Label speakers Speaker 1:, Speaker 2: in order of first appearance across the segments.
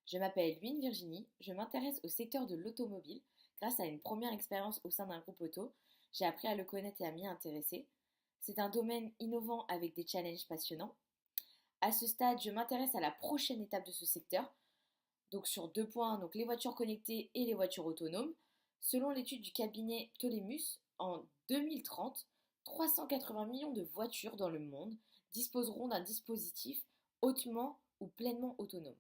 Speaker 1: Je m'appelle Luyne Virginie, je m'intéresse au secteur de l'automobile. Grâce à une première expérience au sein d'un groupe auto, j'ai appris à le connaître et à m'y intéresser. C'est un domaine innovant avec des challenges passionnants. À ce stade, je m'intéresse à la prochaine étape de ce secteur, donc sur deux points, donc les voitures connectées et les voitures autonomes. Selon l'étude du cabinet Ptolemus, en 2030, 380 millions de voitures dans le monde disposeront d'un dispositif hautement ou pleinement autonome.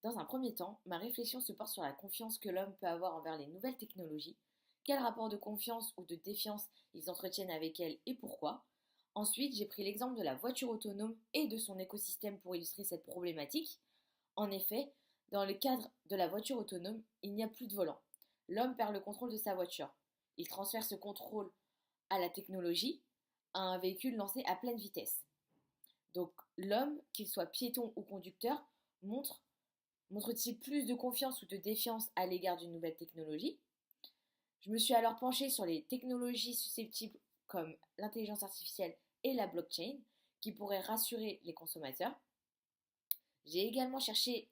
Speaker 1: Dans un premier temps, ma réflexion se porte sur la confiance que l'homme peut avoir envers les nouvelles technologies, quel rapport de confiance ou de défiance ils entretiennent avec elles et pourquoi. Ensuite, j'ai pris l'exemple de la voiture autonome et de son écosystème pour illustrer cette problématique. En effet, dans le cadre de la voiture autonome, il n'y a plus de volant. L'homme perd le contrôle de sa voiture. Il transfère ce contrôle à la technologie, à un véhicule lancé à pleine vitesse. Donc l'homme, qu'il soit piéton ou conducteur, montre-t-il plus de confiance ou de défiance à l'égard d'une nouvelle technologie? Je me suis alors penchée sur les technologies susceptibles comme l'intelligence artificielle et la blockchain qui pourraient rassurer les consommateurs. J'ai également cherché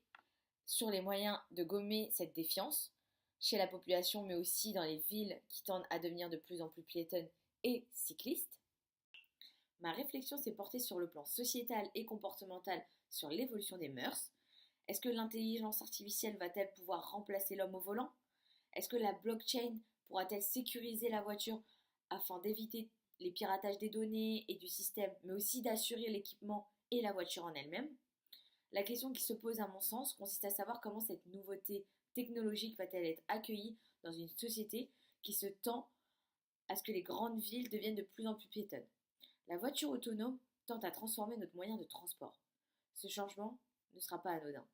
Speaker 1: sur les moyens de gommer cette défiance chez la population mais aussi dans les villes qui tendent à devenir de plus en plus piétonnes et cyclistes. Ma réflexion s'est portée sur le plan sociétal et comportemental sur l'évolution des mœurs. Est-ce que l'intelligence artificielle va-t-elle pouvoir remplacer l'homme au volant? Est-ce que la blockchain pourra-t-elle sécuriser la voiture afin d'éviter les piratages des données et du système, mais aussi d'assurer l'équipement et la voiture en elle-même? La question qui se pose à mon sens consiste à savoir comment cette nouveauté technologique va-t-elle être accueillie dans une société qui se tend à ce que les grandes villes deviennent de plus en plus piétonnes. La voiture autonome tente à transformer notre moyen de transport. Ce changement ne sera pas anodin.